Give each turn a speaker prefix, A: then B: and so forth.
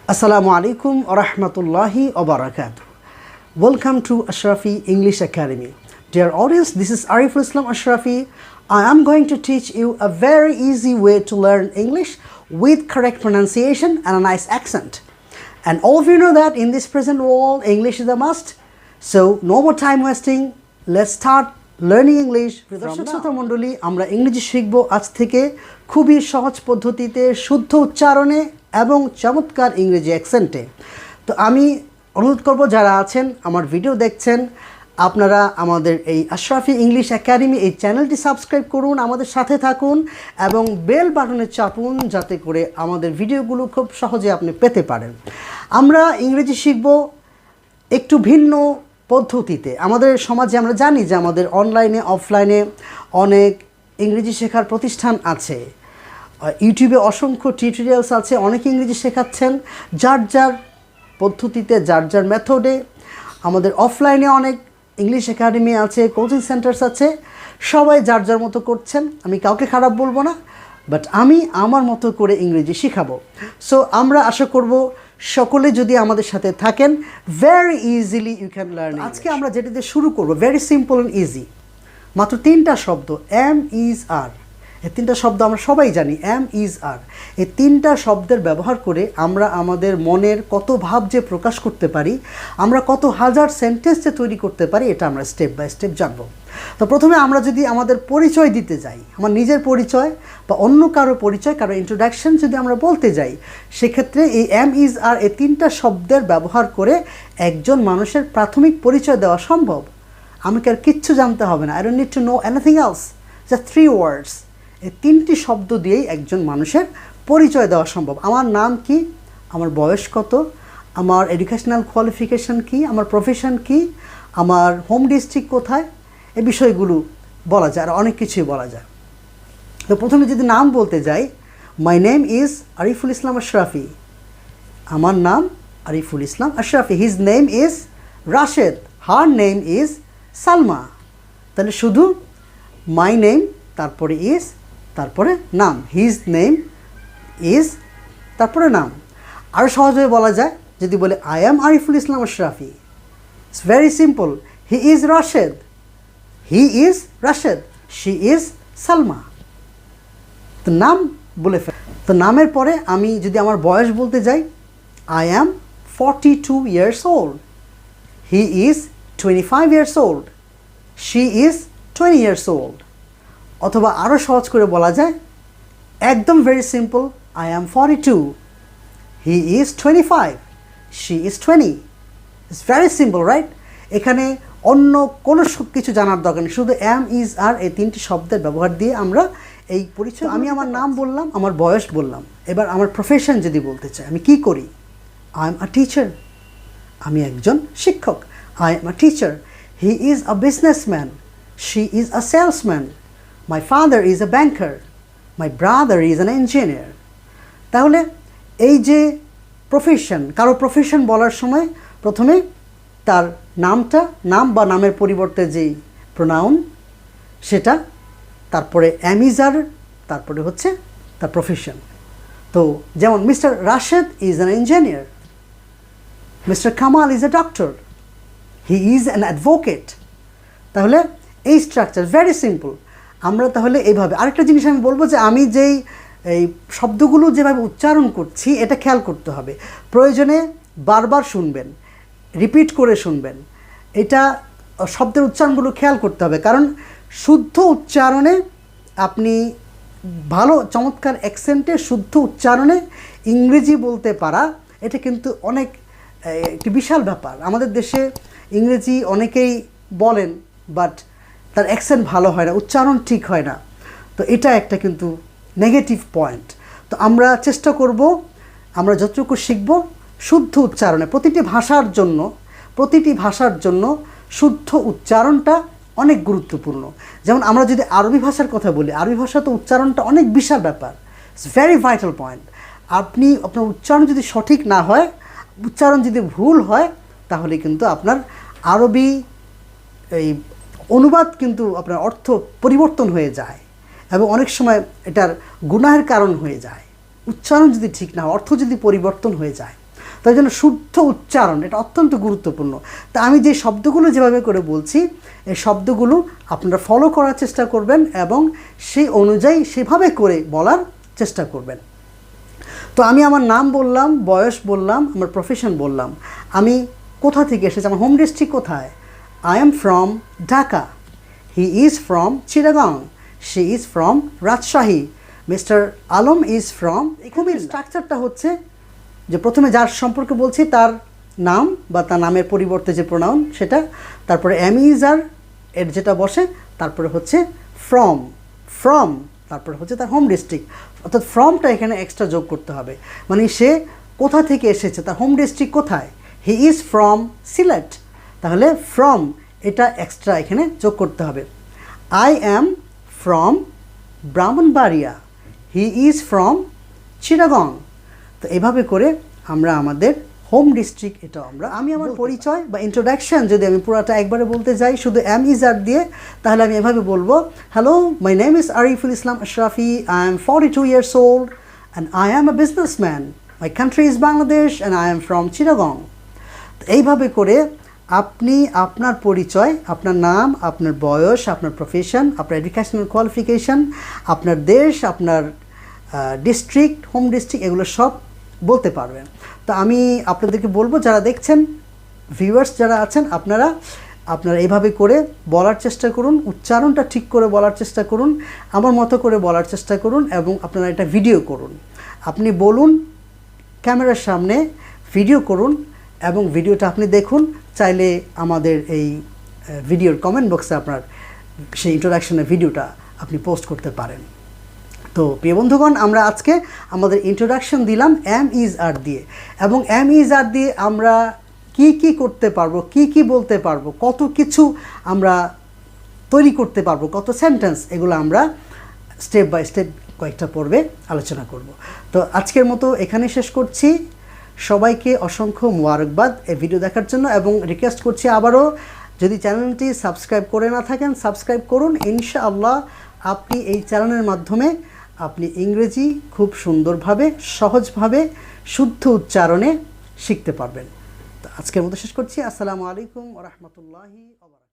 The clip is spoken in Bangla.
A: Assalamu alaikum wa rahmatullahi wa barakatuh. Welcome to Ashrafi English Academy. Dear audience, this is Ariful Islam Ashrafi. I am going to teach you a very easy way to learn English with correct pronunciation and a nice accent. And all of you know that in this present world, English is a must. So no more time wasting. Let's start learning English. দর্শক শ্রোতা মণ্ডলী, আমরা ইংরেজি শিখব আজ থেকে খুবই সহজ পদ্ধতিতে, শুদ্ধ উচ্চারণে এবং চমৎকার ইংরেজি অ্যাকসেন্টে। তো আমি অনুরোধ করব যারা আছেন আমার ভিডিও দেখছেন, আপনারা আমাদের এই আশরাফি ইংলিশ একাডেমি এই চ্যানেলটি সাবস্ক্রাইব করুন, আমাদের সাথে থাকুন এবং বেল বাটনে চাপুন যাতে করে আমাদের ভিডিওগুলো খুব সহজে আপনি পেতে পারেন। আমরা ইংরেজি শিখব একটু ভিন্ন পদ্ধতিতে। আমাদের সমাজে আমরা জানি যে আমাদের অনলাইনে অফলাইনে অনেক ইংরেজি শেখার প্রতিষ্ঠান আছে, ইউটিউবে অসংখ্য টিউটোরিয়ালস আছে, অনেকে ইংরেজি শেখাচ্ছেন যার যার পদ্ধতিতে, যার যার মেথডে। আমাদের অফলাইনে অনেক ইংলিশ একাডেমি আছে, কোচিং সেন্টার্স আছে, সবাই যার যার মতো করছেন। আমি কাউকে খারাপ বলবো না, বাট আমি আমার মতো করে ইংরেজি শেখাবো। সো আমরা আশা করব সকলে যদি আমাদের সাথে থাকেন, very easily you can learn. আজকে আমরা যেটা দিয়ে শুরু করব, ভেরি সিম্পল অ্যান্ড ইজি। মাত্র তিনটা শব্দ, এম ইজ আর। এই তিনটা শব্দ আমরা সবাই জানি, এম ইজ আর। এই তিনটা শব্দের ব্যবহার করে আমরা আমাদের মনের কত ভাব যে প্রকাশ করতে পারি, আমরা কত হাজার সেন্টেন্স যে তৈরি করতে পারি, এটা আমরা স্টেপ বাই স্টেপ জানবো। তো প্রথমে আমরা যদি আমাদের পরিচয় দিতে যাই, আমার নিজের পরিচয় বা অন্য কারো পরিচয়, কারো ইন্ট্রোডাকশন যদি আমরা বলতে যাই, সেক্ষেত্রে এই এম ইজ আর এই তিনটা শব্দের ব্যবহার করে একজন মানুষের প্রাথমিক পরিচয় দেওয়া সম্ভব। আমাকে আর কিচ্ছু জানতে হবে না, I don't need to know anything else, just 3 ওয়ার্ডস। এই তিনটি শব্দ দিয়েই একজন মানুষের পরিচয় দেওয়া সম্ভব। আমার নাম কি, আমার বয়স কত, আমার এডুকেশনাল কোয়ালিফিকেশান কি, আমার প্রফেশন কি, আমার হোম ডিস্ট্রিক্ট কোথায়, এই বিষয়গুলো বলা যায়, আর অনেক কিছুই বলা যায়। তো প্রথমে যদি নাম বলতে যাই, my name is Ariful Islam Ashrafi. আমার নাম Ariful Islam Ashrafi. His name is Rashed, her name is Salma. তাহলে শুধু মাই নেম, তারপরে ইজ, তারপরে নাম। হিজ নেম ইজ, তারপরে নাম। আরও সহজভাবে বলা যায় যদি বলে I am Ariful Islam Ashrafi, it's very simple. He is Rashed, he is Rashed, she is Salma. তো নাম বলে ফেল। তো নামের পরে আমি যদি আমার বয়স বলতে যাই, I am 42 years old, he is 25 years old, she is 20 years old। অথবা আরও সহজ করে বলা যায়, একদম very simple, I am 42, he is 25, she is 20। It's very simple, right? এখানে অন্য কোনো কিছু জানার দরকার নেই, শুধু এম ইজ আর এই তিনটি শব্দের ব্যবহার দিয়ে আমরা এই পরিচয়। আমি আমার নাম বললাম, আমার বয়স বললাম। এবার আমার প্রফেশন যদি বলতে চাই, আমি কি করি, আই এম আ টিচার, আমি একজন শিক্ষক। I am a teacher. He is a businessman, she is a salesman, my father is a banker, my brother is an engineer. তাহলে এই যে প্রফেশন, কারো প্রফেশন বলার সময় প্রথমে তার নামটা, নাম বা নামের পরিবর্তে যেই প্রোনাউন সেটা, তারপরে এম ইজ আর, তারপরে হচ্ছে তার প্রফেশন। তো যেমন mister Rashed is an engineer, mister Kamal is a doctor, he is an advocate. তাহলে এই স্ট্রাকচার ভেরি সিম্পল। আমরা তাহলে এইভাবে, আরেকটা জিনিস আমি বলবো যে আমি যেই এই শব্দগুলো যেভাবে উচ্চারণ করছি এটা খেয়াল করতে হবে। প্রয়োজনে বারবার শুনবেন, রিপিট করে শুনবেন। এটা শব্দের উচ্চারণগুলো খেয়াল করতে হবে, কারণ শুদ্ধ উচ্চারণে আপনি ভালো চমৎকার অ্যাকসেন্টে শুদ্ধ উচ্চারণে ইংরেজি বলতে পারা, এটা কিন্তু অনেক একটি বিশাল ব্যাপার। আমাদের দেশে ইংরেজি অনেকেই বলেন, বাট তার অ্যাকসেন্ট ভালো হয় না, উচ্চারণ ঠিক হয় না। তো এটা একটা কিন্তু নেগেটিভ পয়েন্ট। তো আমরা চেষ্টা করব, আমরা যতটুকু শিখব শুদ্ধ উচ্চারণে। প্রতিটি ভাষার জন্য শুদ্ধ উচ্চারণটা অনেক গুরুত্বপূর্ণ। যেমন আমরা যদি আরবি ভাষার কথা বলি, আরবি ভাষা তো উচ্চারণটা অনেক বিশাল ব্যাপার, ইটস ভেরি ভাইটাল পয়েন্ট। আপনার উচ্চারণ যদি সঠিক না হয়, উচ্চারণ যদি ভুল হয়, তাহলে কিন্তু আপনার আরবি এই অনুবাদ কিন্তু আপনার অর্থ পরিবর্তন হয়ে যায় এবং অনেক সময় এটার গুনাহের কারণ হয়ে যায়। উচ্চারণ যদি ঠিক না হয়, অর্থ যদি পরিবর্তন হয়ে যায়। তাই জন্য শুদ্ধ উচ্চারণ এটা অত্যন্ত গুরুত্বপূর্ণ। তা আমি যে শব্দগুলো যেভাবে করে বলছি এই শব্দগুলো আপনারা ফলো করার চেষ্টা করবেন এবং সেই অনুযায়ী সেভাবে করে বলার চেষ্টা করবেন। তো আমি আমার নাম বললাম, বয়স বললাম, আমার প্রফেশন বললাম, আমি কোথা থেকে এসেছি, আমার হোম ডিস্ট্রিক্ট কোথায়। I am from Dhaka, he is from Chittagong, she is from Rajshahi, mister Alam is from. খুবই স্ট্রাকচারটা হচ্ছে যে প্রথমে যার সম্পর্কে বলছি তার নাম বা তার নামের পরিবর্তে যে প্রোনাউন সেটা, তারপরে এম ইজ আর এর যেটা বসে, তারপরে হচ্ছে ফ্রম, তারপরে হচ্ছে তার হোম ডিস্ট্রিক্ট, অর্থাৎ ফ্রমটা এখানে এক্সট্রা যোগ করতে হবে, মানে সে কোথা থেকে এসেছে, তার হোম ডিস্ট্রিক্ট কোথায়। হি ইজ ফ্রম সিলেট, তাহলে ফ্রম এটা এক্সট্রা এখানে যোগ করতে হবে। I am from Brahmanbaria, he is from Chittagong. তো এভাবে করে আমরা আমাদের হোম ডিস্ট্রিক্ট এটা আমি আমার পরিচয় বা ইন্ট্রোডাকশন যদি আমি পুরাটা একবারে বলতে যাই শুধু এম ইজ আর দিয়ে, তাহলে আমি এভাবে বলবো, hello, my name is Ariful Islam Ashrafi, I am 42 years old and I am a businessman. My country is Bangladesh and I am from Chittagong. এইভাবে করে আপনি আপনার পরিচয়, আপনার নাম, আপনার বয়স, আপনার প্রফেশন, আপনার এডুকেশনাল কোয়ালিফিকেশান, আপনার দেশ, আপনার ডিস্ট্রিক্ট, হোম ডিস্ট্রিক্ট, এগুলো সব বলতে পারবেন। তো আমি আপনাদেরকে বলবো, যারা দেখছেন, ভিউয়ার্স যারা আছেন, আপনারা এইভাবে করে বলার চেষ্টা করুন, উচ্চারণটা ঠিক করে বলার চেষ্টা করুন, আমার মতো করে বলার চেষ্টা করুন এবং আপনারা এটা ভিডিও করুন। আপনি বলুন ক্যামেরার সামনে, ভিডিও করুন এবং ভিডিওটা আপনি দেখুন। চাইলে আমাদের এই ভিডিওর কমেন্ট বক্সে আপনার সেই ইন্ট্রোডাকশনের ভিডিওটা আপনি পোস্ট করতে পারেন। তো প্রিয় বন্ধুগণ, আমরা আজকে আমাদের ইন্ট্রোডাকশন দিলাম এম ইজ আর দিয়ে, এবং এম ইজ আর দিয়ে আমরা কি করতে পারবো, কি বলতে পারবো, কত কিছু আমরা তৈরি করতে পারবো, কত সেন্টেন্স, এগুলো আমরা স্টেপ বাই স্টেপ কয়েকটা পর্বে আলোচনা করব। তো আজকের মতো এখানে শেষ করছি। সবাইকে অসংখ্য মোবারকবাদ এই ভিডিও দেখার জন্য, এবং রিকোয়েস্ট করছি আবারও, যদি চ্যানেলটি সাবস্ক্রাইব করে না থাকেন সাবস্ক্রাইব করুন। ইনশাআল্লাহ আপনি এই চ্যানেলের মাধ্যমে আপনি ইংরেজি খুব সুন্দরভাবে, সহজভাবে, শুদ্ধ উচ্চারণে শিখতে পারবেন। তো আজকের মতো শেষ করছি। আসসালামু আলাইকুম ওয়া রাহমাতুল্লাহি ওয়া বারাকাতুহু।